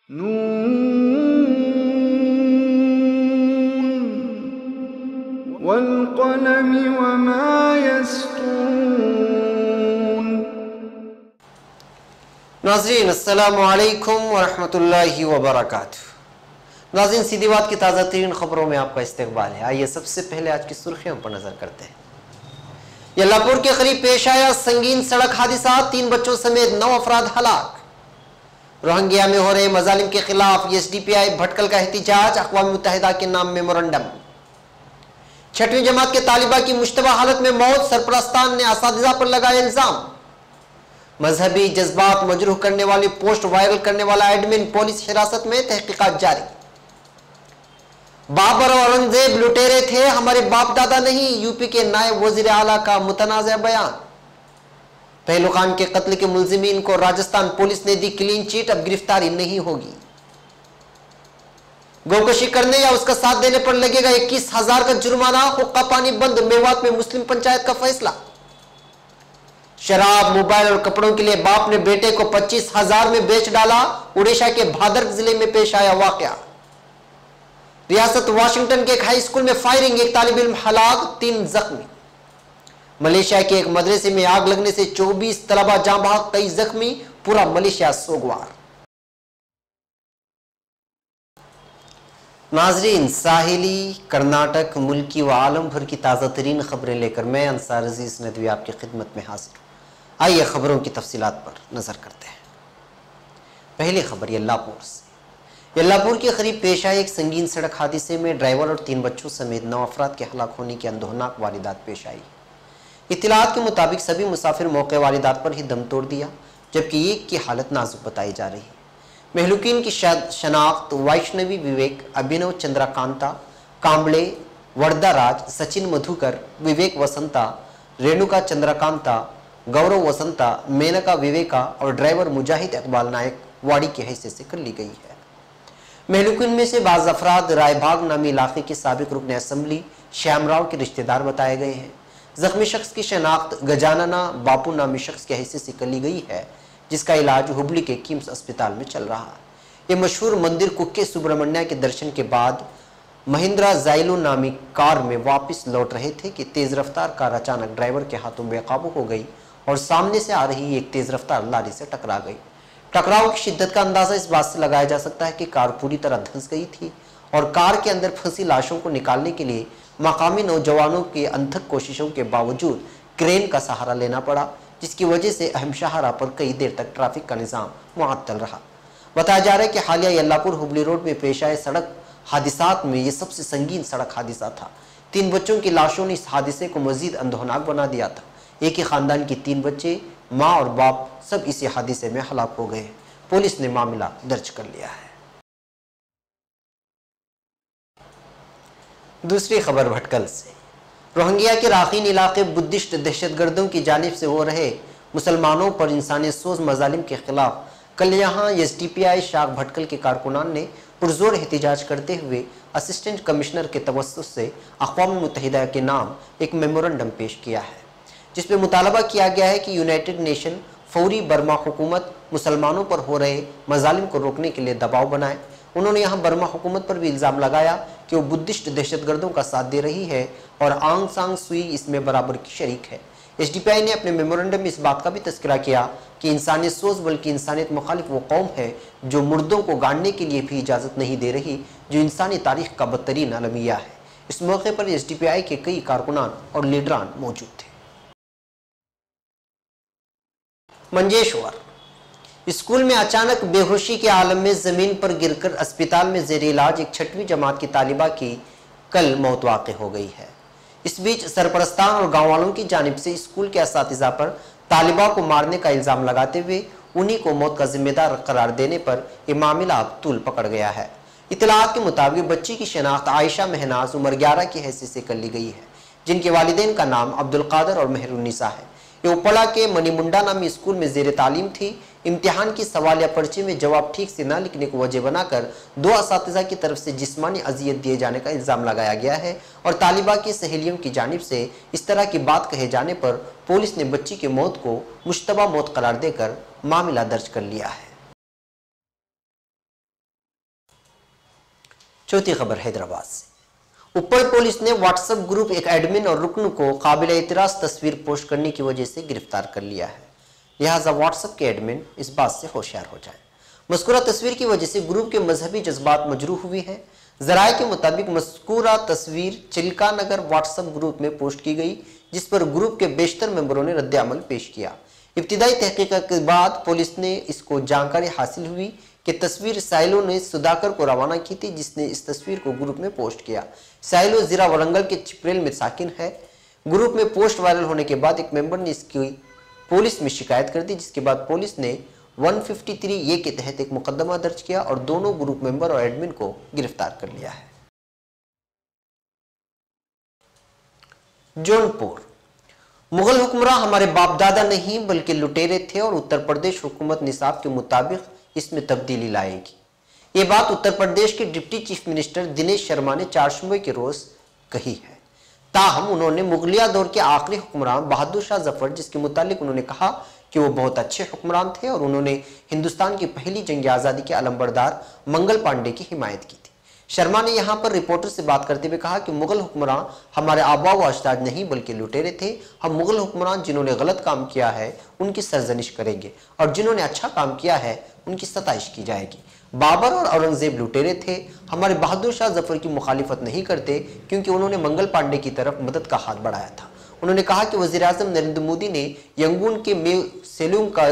नून वल्क़लमि वमा यस्तून। नाज़रीन अस्सलामु अलैकुम वरहमतुल्लाहि वबरकातुहू। नाज़रीन सीधी बात की ताज़ा तरीन खबरों में आपका इस्तकबाल है। आइए सबसे पहले आज की सुर्खियों पर नजर करते हैं। यल्लापुर के करीब पेश आया संगीन सड़क हादसा, 3 बच्चों समेत 9 अफराद हलाक। रोहिंग्या में हो रहे मजालिम के खिलाफ एसडीपीआई भटकल का एहतिजाज, अक़वाम मुत्तहिदा के नाम मेमोरेंडम। 6वीं जमात के तालिबा की मुश्तबा हालत में मौत, सरपरस्तान ने असातिज़ा पर लगाया इल्जाम। मजहबी जज्बात मजरूह करने वाली पोस्ट वायरल करने वाला एडमिन पुलिस हिरासत में, तहकीकात जारी। बाबर और औरंगजेब लुटेरे थे, हमारे बाप दादा नहीं, यूपी के नायब वजीर आला का मुतनाज़ा बयान। पहलू खान के कत्ल के मुल्जिमीन को राजस्थान पुलिस ने दी क्लीन चिट, अब गिरफ्तारी नहीं होगी। गोकशी करने या उसका साथ देने पर लगेगा 21,000 का जुर्माना, हुक्का पानी बंद, मेवात में मुस्लिम पंचायत का फैसला। शराब, मोबाइल और कपड़ों के लिए बाप ने बेटे को 25,000 में बेच डाला, उड़ीसा के भादर जिले में पेश आया वाकया। रियासत वाशिंगटन के एक हाई स्कूल में फायरिंग, एक तालिब इल्म हलाक, 3 जख्मी। मलेशिया के एक मदरसे में आग लगने से 24 तलबा जाँ बहक, 23 जख्मी, पूरा मलेशिया सोगवार। नाजरीन, साहिली, कर्नाटक, मुल्की व आलम भर की ताज़ा तरीन खबरें लेकर मैं अंसार अजीज नदवी आपकी खिदमत में हाजिर हूँ। आइए खबरों की तफसीलात पर नजर करते हैं। पहली खबर यल्लापुर से। यल्लापुर के करीब पेश आए एक संगीन सड़क हादसे में ड्राइवर और 3 बच्चों समेत 9 अफराद के हलाक होने की अंदोहनाक वारदात पेश आई। इत्तलात के मुताबिक सभी मुसाफिर मौके वारदात पर ही दम तोड़ दिया, जबकि एक की हालत नाजुक बताई जा रही है। महलूकीन की शनाख्त वैष्णवी विवेक, अभिनव चंद्रकांता कांबळे, वरदाराज, सचिन मधुकर, विवेक वसंता, रेणुका चंद्रकांता, गौरव वसंता, मेनका विवेका और ड्राइवर मुजाहिद इकबाल नायक वाड़ी की हैसियत से कर ली गई है। महलूकीन में से बाज़ अफराद रायबाग नामी इलाके के साबिक रुकन असम्बली श्यामराव के रिश्तेदार बताए गए हैं। जख्मी शख्स की शनाख्त गजानना बापू नामी शख्स की हैसियत से कर ली गई है, जिसका इलाज हुबली के किम्स अस्पताल में चल रहा है। ये मशहूर मंदिर कुक्के सुब्रमण्या के दर्शन के बाद महिंद्रा जाइलो नामी कार में वापस लौट रहे थे कि तेज रफ्तार कार अचानक ड्राइवर के हाथों बेकाबू हो गई और सामने से आ रही एक तेज रफ्तार लारी से टकरा गई। टकराव की शिद्दत का अंदाजा इस बात से लगाया जा सकता है कि कार पूरी तरह धंस गई थी और कार के अंदर फंसी लाशों को निकालने के लिए मकामी नौजवानों की अनथक कोशिशों के बावजूद क्रेन का सहारा लेना पड़ा, जिसकी वजह से अहम शाहरा पर कई देर तक ट्रैफिक का निज़ाम मुअत्तल रहा। बताया जा रहा है कि हालिया यल्लापुर हुबली रोड में पेश आए सड़क हादिसात में यह सबसे संगीन सड़क हादिसा था। 3 बच्चों की लाशों ने इस हादिसे को मजीद अंदोहनाक बना दिया था। एक ही खानदान के 3 बच्चे, माँ और बाप सब इसी हादिसे में हलाक हो गए। पुलिस ने मामला दर्ज कर लिया है। दूसरी खबर भटकल से। रोहिंग्या के राखीन इलाके बुद्धिस्ट दहशतगर्दों की जानिब से हो रहे मुसलमानों पर इंसानियत सोज मजालिम के खिलाफ कल यहाँ एसडीपीआई शाख भटकल के कारकुनान ने पुरजोर एहतिजाज करते हुए असिस्टेंट कमिश्नर के तवस्सुस से अक़वाम मुत्तहिदा के नाम एक मेमोरेंडम पेश किया है, जिसमें मुतालबा किया गया है कि यूनाइटेड नेशन फौरी बर्मा हुकूमत मुसलमानों पर हो रहे मजालिम को रोकने के लिए दबाव बनाए। उन्होंने यहाँ बर्मा हुकूमत पर भी इल्ज़ाम लगाया कि वो बुद्धिस्ट दहशतगर्दों का साथ दे रही है और आंग सांग सुई इसमें बराबर की शरीक है। एसडीपीआई ने अपने मेमोरेंडम में इस बात का भी तज़किरा किया कि इंसानियत सोच बल्कि इंसानियत मुखालिफ वो कौम है जो मुर्दों को गाड़ने के लिए भी इजाज़त नहीं दे रही, जो इंसानी तारीख का बदतरीन अलमिया है। इस मौके पर एसडीपीआई के कई कारकुनान और लीडरान मौजूद थे। मंजेश्वर स्कूल में अचानक बेहोशी के आलम में जमीन पर गिरकर अस्पताल में जेर इलाज एक 6वीं जमात की तालिबा की कल मौत वाक़ हो गई है। इस बीच सरपरस्तान और गांव वालों की जानिब से स्कूल के असातिज़ा पर तालिबा को मारने का इल्ज़ाम लगाते हुए उन्हीं को मौत का जिम्मेदार करार देने पर यह मामला अब तूल पकड़ गया है। इत्तलात के मुताबिक बच्ची की शनाख्त आयशा महनाज उम्र 11 की हैसियत से कर ली गई है, जिनके वालिदैन का नाम अब्दुल कादर और मेहरुन्निसा है। ये उपला के मनीमुंडा नामी स्कूल में जेर तालीम थी। इम्तिहान की सवाल या पर्चे में जवाब ठीक से न लिखने को वजह बनाकर 2 असातिज़ा की तरफ से जिस्मानी अजियत दिए जाने का इल्ज़ाम लगाया गया है और तालिबा की सहेलियों की जानिब से इस तरह की बात कहे जाने पर पुलिस ने बच्ची की मौत को मुश्तबा मौत करार देकर मामला दर्ज कर लिया है। चौथी खबर हैदराबाद से। उप्पल पुलिस ने व्हाट्सएप ग्रुप एक एडमिन और रुकन को काबिल एतराज तस्वीर पोस्ट करने की वजह से गिरफ्तार कर लिया है। लिहाजा व्हाट्सएप के एडमिन इस बात से होशियार हो जाएं। मज़कूरा तस्वीर की वजह से ग्रुप के मजहबी जज्बात मजरूह हुए हैं। ज़राए के मुताबिक मज़कूरा तस्वीर चिल्का नगर व्हाट्सएप ग्रुप में पोस्ट की गई, जिस पर ग्रुप के बेशतर मेंबरों ने रद्द-ए-अमल पेश किया। इब्तिदाई तहकीकात के बाद पुलिस ने इसको जानकारी हासिल हुई कि तस्वीर साइलो ने सुधाकर को रवाना की थी, जिसने इस तस्वीर को ग्रुप में पोस्ट किया। साइलो जिला वरंगल के चिपरेल में साकिन है। ग्रुप में पोस्ट वायरल होने के बाद एक मेंबर ने इसकी पुलिस में शिकायत कर दी, जिसके बाद पुलिस ने 153A के तहत एक मुकदमा दर्ज किया और दोनों ग्रुप मेंबर और एडमिन को गिरफ्तार कर लिया है। जौनपुर, मुगल हुक्मरान हमारे बाप दादा नहीं बल्कि लुटेरे थे और उत्तर प्रदेश हुकूमत निसाब के मुताबिक इसमें तब्दीली लाएगी। ये बात उत्तर प्रदेश के deputy chief minister Dinesh Sharma ने 4 जुम्मे के रोज कही है। ताहम उन्होंने मुगलिया दौर के आखिरी हुक्मरान बहादुर शाह जफर, जिसके मुतालिक उन्होंने कहा कि वो बहुत अच्छे हुक्मरान थे और उन्होंने हिंदुस्तान की पहली जंग आज़ादी के अलंबरदार मंगल पांडे की हिमायत की थी। शर्मा ने यहाँ पर रिपोर्टर से बात करते हुए कहा कि मुगल हुक्मरान हमारे आबा व अजदाद नहीं बल्कि लुटेरे थे। हम मुगल हुक्मरान जिन्होंने गलत काम किया है उनकी सरजनिश करेंगे और जिन्होंने अच्छा काम किया है उनकी सताइश की जाएगी। बाबर और औरंगजेब लुटेरे थे, हमारे बहादुर शाह जफर की मुखालिफत नहीं करते क्योंकि उन्होंने मंगल पांडे की तरफ मदद का हाथ बढ़ाया था। उन्होंने कहा कि वज़ीर आज़म नरेंद्र मोदी ने यंगून के मे सेलूम का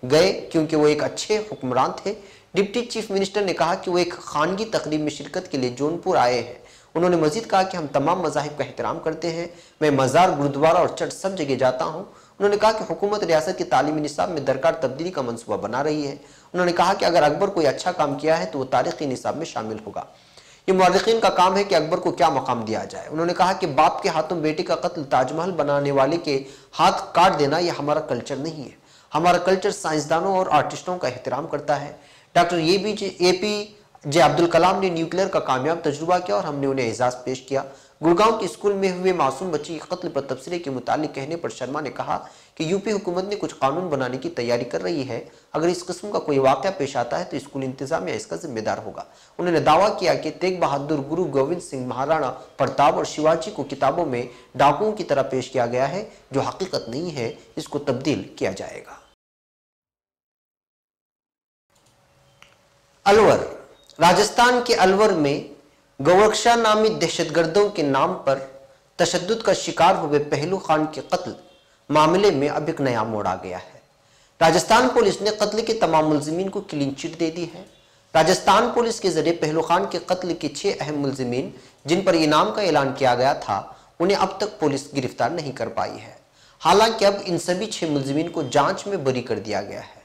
गए क्योंकि वो एक अच्छे हुक्मरान थे। डिप्टी चीफ मिनिस्टर ने कहा कि वो एक खानगी तकरीब में शिरकत के लिए जौनपुर आए हैं। उन्होंने मजीद कहा कि हम तमाम मज़ाहिब का एहतराम करते हैं, मैं मज़ार, गुरुद्वारा और चर्च सब जगह जाता हूँ। उन्होंने कहा कि हुकूमत रियासत की तालीमी निसाब में दरकार तब्दीली का मंसूबा बना रही है। उन्होंने कहा कि अगर अकबर कोई अच्छा काम किया है तो वो तारीखी निसाब में शामिल होगा। ये मुअर्रिखीन का काम है कि अकबर को क्या मकाम दिया जाए। उन्होंने कहा कि बाप के हाथों बेटी का कत्ल, ताजमहल बनाने वाले के हाथ काट देना यह हमारा कल्चर नहीं है। हमारा कल्चर साइंसदानों और आर्टिस्टों का एहतराम करता है। डॉक्टर APJ अब्दुल कलाम ने न्यूक्लियर का कामयाब तजुर्बा किया और हमने उन्हें एजाज पेश किया। गुड़गांव के स्कूल में हुए मासूम बच्ची के कत्ल पर तबसरे के मुतालिक कहने पर शर्मा ने कहा कि यूपी हुकूमत ने कुछ कानून बनाने की तैयारी कर रही है। अगर इस किस्म का कोई वाक़या पेश आता है तो स्कूल इंतजामिया इसका जिम्मेदार होगा। उन्होंने दावा किया कि तेग बहादुर, गुरु गोविंद सिंह, महाराणा प्रताप और शिवाजी को किताबों में डाकुओं की तरह पेश किया गया है, जो हकीकत नहीं है। इसको तब्दील किया जाएगा। अलवर, राजस्थान के अलवर में गौरक्षा नामी दहशतगर्दों के नाम पर तशद्दुद का शिकार हुए पहलू खान के कत्ल मामले में अब एक नया मोड़ आ गया है। राजस्थान पुलिस ने कत्ल के तमाम मुलजिमीन को क्लीन चिट दे दी है। राजस्थान पुलिस के जरिए पहलू खान के कत्ल के 6 अहम मुलजिमीन जिन पर इनाम का ऐलान किया गया था, उन्हें अब तक पुलिस गिरफ्तार नहीं कर पाई है। हालांकि अब इन सभी 6 मुलजिमीन को जांच में बरी कर दिया गया है।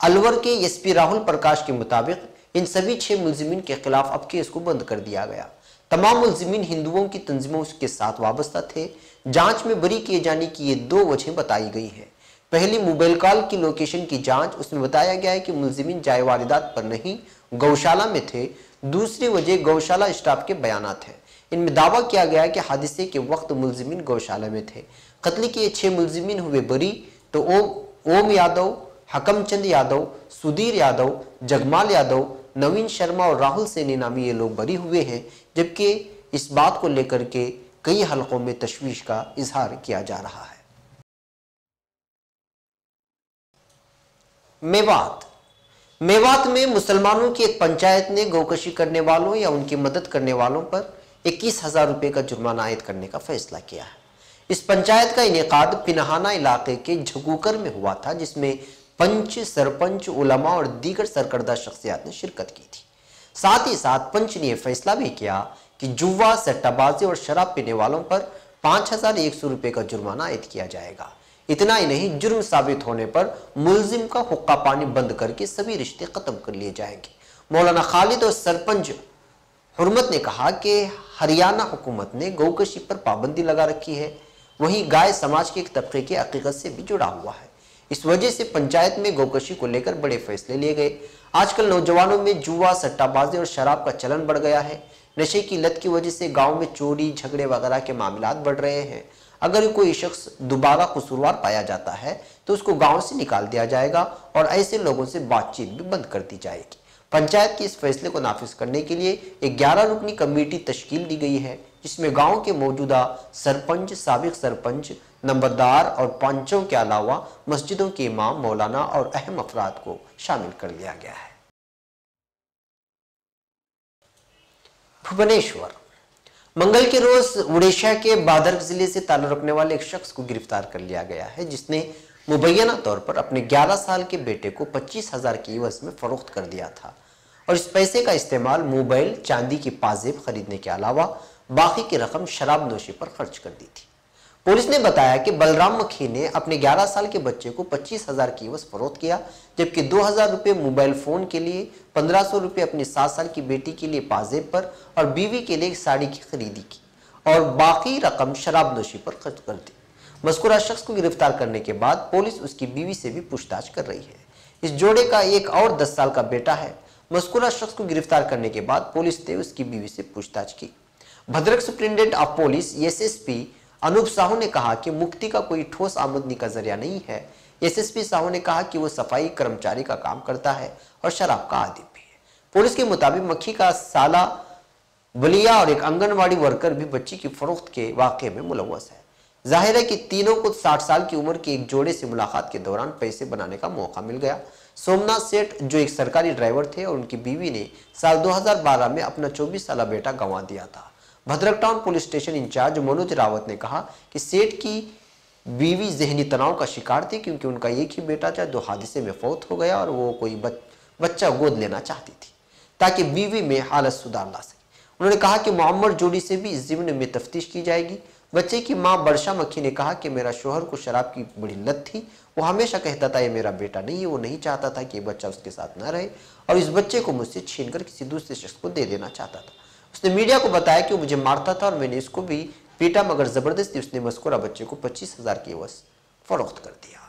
अलवर के SP राहुल प्रकाश के मुताबिक इन सभी 6 मुलजिमीन के खिलाफ अब केस को बंद कर दिया गया। तमाम मुलजिमीन हिंदुओं की तंजीमों के साथ वाबस्ता थे। जांच में बरी किए जाने की ये 2 वजह बताई गई हैं। पहली, मोबाइल कॉल की लोकेशन की जांच, उसमें बताया गया है कि मुलजिमीन जाए वारदात पर नहीं गौशाला में थे। दूसरी वजह गौशाला स्टाफ के बयानात हैं। इनमें दावा किया गया है कि हादसे के वक्त मुलजिमीन गौशाला में थे। कत्ल के 6 मुलजिमीन हुए बरी तो ओम यादव, हकमचंद यादव, सुधीर यादव, जगमाल यादव, नवीन शर्मा और राहुल सैनी नामी ये लोग बरी हुए हैं, जबकि इस बात को लेकर के कई हलकों में तशवीश का इजहार किया जा रहा है। मेवात में मुसलमानों की एक पंचायत ने गौकशी करने वालों या उनकी मदद करने वालों पर 21,000 रुपये का जुर्माना आयद करने का फैसला किया है। इस पंचायत का इनेकाद पिनहाना इलाके के झगूकर में हुआ था, जिसमें पंच, सरपंच, उलमा और दीगर सरकर्दा शख्सियात ने शिरकत की थी। साथ ही साथ पंच ने यह फैसला भी किया कि जुआ, सट्टाबाजी और शराब पीने वालों पर 5,100 रुपये का जुर्माना आयद किया जाएगा। इतना ही नहीं, जुर्म साबित होने पर मुलजिम का हुक्का पानी बंद करके सभी रिश्ते खत्म कर लिए जाएंगे। मौलाना खालिद और सरपंच हुर्मत ने कहा कि हरियाणा हुकूमत ने गौकशी पर पाबंदी लगा रखी है, वहीं गाय समाज के एक तबके की हकीकत से भी जुड़ा हुआ है। इस वजह से पंचायत में गौकशी को लेकर बड़े फैसले लिए गए। आजकल नौजवानों में जुआ, सट्टाबाजी और शराब का चलन बढ़ गया है। नशे की लत की वजह से गांव में चोरी, झगड़े वगैरह के मामलात बढ़ रहे हैं। अगर कोई शख्स दोबारा कसूरवार पाया जाता है तो उसको गांव से निकाल दिया जाएगा और ऐसे लोगों से बातचीत भी बंद कर दी जाएगी। पंचायत के इस फैसले को नाफिज करने के लिए एक 11 रुकनी कमेटी तश्कील दी गई है, जिसमें गांव के मौजूदा सरपंच, साबिक सरपंच, नंबरदार और पंचों के अलावा मस्जिदों के इमाम, मौलाना और अहम अफराद को शामिल कर लिया गया है। भुवनेश्वर, मंगल के रोज उड़ीसा के बादर्ग जिले से ताल्लुक रखने वाले एक शख्स को गिरफ्तार कर लिया गया है, जिसने मुबैना तौर पर अपने 11 साल के बेटे को 25,000 की एवज में फरोख्त कर दिया था और इस पैसे का इस्तेमाल मोबाइल, चांदी की पाजेब खरीदने के अलावा बाकी की रकम शराब नोशी पर खर्च कर दी थी। पुलिस ने बताया कि बलराम मक्खी ने अपने 11 साल के बच्चे को 25,000 की एवज फरोख्त किया, जबकि 2,000 रुपये मोबाइल फोन के लिए, 1,500 रुपये अपनी 7 साल की बेटी के लिए पाजेब पर और बीवी के लिए एक साड़ी की खरीदी की और बाकी रकम शराब नोशी पर खर्च कर दी। मज़कूरा शख्स को गिरफ्तार करने के बाद पुलिस उसकी बीवी से भी पूछताछ कर रही है। इस जोड़े का एक और 10 साल का बेटा है। मज़कूरा शख्स को गिरफ्तार करने के बाद पुलिस ने उसकी बीवी से पूछताछ की। Bhadrak superintendent of police SSP Anup Sahu ने कहा कि मुक्ति का कोई ठोस आमदनी का जरिया नहीं है। एसएसपी साहू ने कहा कि वो सफाई कर्मचारी का काम करता है और शराब का आदी भी है। पुलिस के मुताबिक मक्खी का साला बलिया और एक आंगनवाड़ी वर्कर भी बच्ची की फरोख्त के वाक़े में मुलव्वस है। जाहिर है कि तीनों को 60 साल की उम्र के एक जोड़े से मुलाकात के दौरान पैसे बनाने का मौका मिल गया। सोमनाथ सेठ, जो एक सरकारी ड्राइवर थे, और उनकी बीवी ने साल 2012 में अपना 24 साल बेटा गंवा दिया था। Bhadrak town police station in charge Manoj Rawat ने कहा कि सेठ की बीवी जहनी तनाव का शिकार थी, क्योंकि उनका एक ही बेटा था जो हादसे में फौत हो गया और वो कोई बच्चा गोद लेना चाहती थी ताकि बीवी में हालत सुधार ला सके। उन्होंने कहा कि मोहम्मद जोड़ी से भी इस ज़िम्न में तफ्तीश की जाएगी। बच्चे की मां वर्षा मक्खी ने कहा कि मेरा शोहर को शराब की बड़ी लत थी। वो हमेशा कहता था ये मेरा बेटा नहीं है। वो नहीं चाहता था कि ये बच्चा उसके साथ न रहे और इस बच्चे को मुझसे छीनकर किसी दूसरे शख्स को दे देना चाहता था। उसने मीडिया को बताया कि वो मुझे मारता था और मैंने इसको भी पीटा, मगर जबरदस्ती उसने मज़कूरा बच्चे को 25,000 की एवज फरोख्त कर दिया।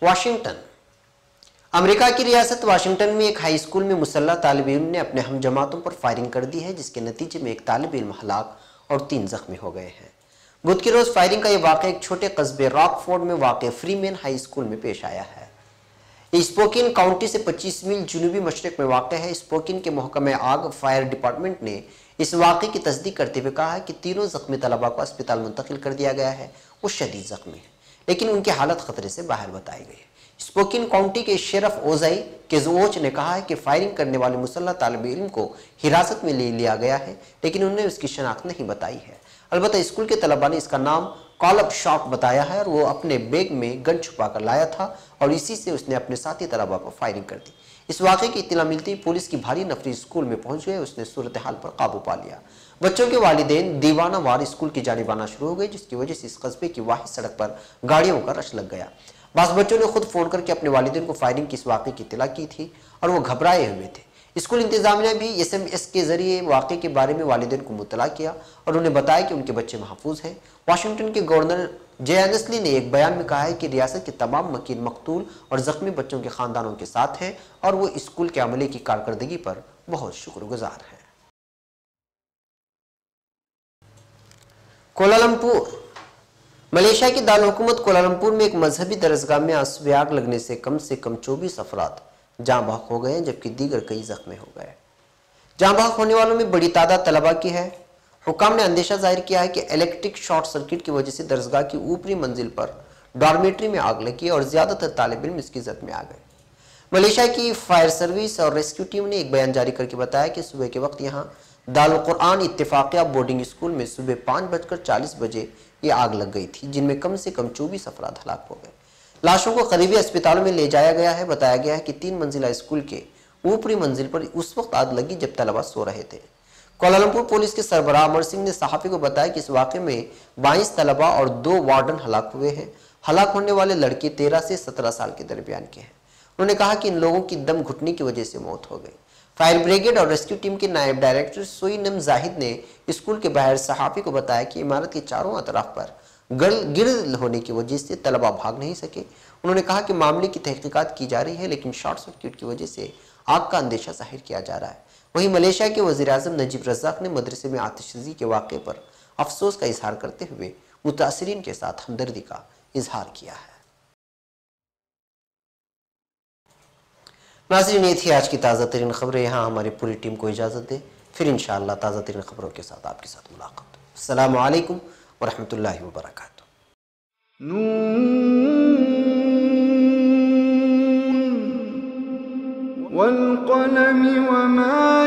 वाशिंगटन, अमेरिका की रियासत वाशिंगटन में एक हाई स्कूल में मुसल्लह तालिब इल्म ने अपने हम जमातों पर फायरिंग कर दी है, जिसके नतीजे में एक तालिब इल्म हलाक और 3 जख्मी हो गए हैं। बुध के रोज फायरिंग का यह वाक़या एक छोटे कस्बे रॉकफोर्ड में वाक़ फ्रीमैन हाई स्कूल में पेश आया है। स्पोकिन काउंटी से 25 मील जनूबी मशरक में वाक़ है। स्पोकिन के महकमे आग फायर डिपार्टमेंट ने इस वाक़े की तस्दीक करते हुए कहा है कि तीनों जख्मी तलबा को अस्पताल मुंतकिल कर दिया गया है। वो शदीद जख्मी है, लेकिन उनकी हालत खतरे से बाहर बताई गई है। स्पोकिन काउंटी के शेरफ ओजाई केजोच ने कहा है कि फायरिंग करने वाले मुसल्लह तालिब इल्म को हिरासत में ले लिया गया है, लेकिन उन्होंने उसकी शनाख्त नहीं बताई है। अलबत्ता स्कूल के तलबा ने इसका नाम कॉलअप शॉट बताया है और वो अपने बैग में गन छुपा कर लाया था और इसी से उसने अपने साथी तलबा पर फायरिंग कर दी। इस वाक़े की इत्तला मिलती ही पुलिस की भारी नफरी स्कूल में पहुंच गए। उसने सूरत हाल पर काबू पा लिया। बच्चों के वालिदैन दीवाना वार स्कूल की जानिब आना शुरू हो गए, जिसकी वजह से इस कस्बे की वाहिद सड़क पर गाड़ियों का रश लग गया। बास बच्चों ने खुद फोन करके अपने वालिदैन को फायरिंग की इस वाक़े की इत्तला की थी और वो घबराए हुए थे। स्कूल इंतजामिया भी SMS के जरिए वाक़े के बारे में वालिदैन को मुतला किया और उन्हें बताया कि उनके बच्चे महफूज हैं। वाशिंगटन के गवर्नर जे एनस्ली ने एक बयान में कहा है कि रियासत के तमाम मकीन मकतूल और जख्मी बच्चों के खानदानों के साथ हैं और वो स्कूल के अमले की कारकर्दगी पर बहुत शुक्रगुजार हैं। कोलालमपुर, मलेशिया की दारुल-हुकूमत कोलालमपुर में एक मजहबी दरसगाह में आग लगने से कम 24 अफराद जाँ बहक हो गए, जबकि दीगर कई जख्मी हो गए। जाँ बहक होने वालों में बड़ी तादाद तलबा की है। हुकाम ने अंदेशा जाहिर किया है कि इलेक्ट्रिक शॉर्ट सर्किट की वजह से दरसगाह की ऊपरी मंजिल पर डॉर्मेट्री में आग लगी और ज्यादातर तालिब इल्म इसकी जद में आ गए। मलेशिया की फायर सर्विस और रेस्क्यू टीम ने एक बयान जारी करके बताया कि सुबह के वक्त यहाँ दारुल कुरान इत्तेफाकिया बोर्डिंग स्कूल में सुबह 5:40 बजे ये आग लग गई थी, जिनमें कम से कम 24 अफराद हलाक हो गए। लाशों को करीबी अस्पतालों में ले जाया गया है। बताया गया है कि 3 मंजिला स्कूल के ऊपरी मंजिल पर उस वक्त आग लगी जब तलबा सो रहे थे। कोलालमपुर पुलिस के सरबराह अमर सिंह ने सहाफ़ी को बताया कि इस वाक़े में 22 तलबा और 2 वार्डन हलाक हुए हैं। हलाक होने वाले लड़के 13 से 17 साल के दरमियान के हैं। उन्होंने कहा कि इन लोगों की दम घुटने की वजह से मौत हो गई। फायर ब्रिगेड और रेस्क्यू टीम के नायब डायरेक्टर सोईनम जाहिद ने स्कूल के बाहर सहाफ़ी को बताया कि इमारत के चारों अतराफ पर गिर्द होने की वजह से तलबा भाग नहीं सके। उन्होंने कहा कि मामले की तहकीकात की जा रही है, लेकिन शॉर्ट सर्किट की वजह से आग का अंदेशा जाहिर किया जा रहा है। वहीं मलेशिया के वज़ीर-ए-आज़म नजीब रज़ाक ने मदरसे में आतिशबाज़ी के वाक़े पर अफसोस का इजहार करते हुए मुतासिरीन के साथ हमदर्दी का इजहार किया है। नाज़रीन, ये थी आज की ताज़ा तरीन खबरें। यहाँ हमारी पूरी टीम को इजाज़त दे, फिर इंशाअल्लाह ताज़ा तरीन खबरों के साथ आपके साथ मुलाकात। अस्सलामु अलैकुम वरहमतुल्लाहि वबरकातुहू। नून वल क़लम वमा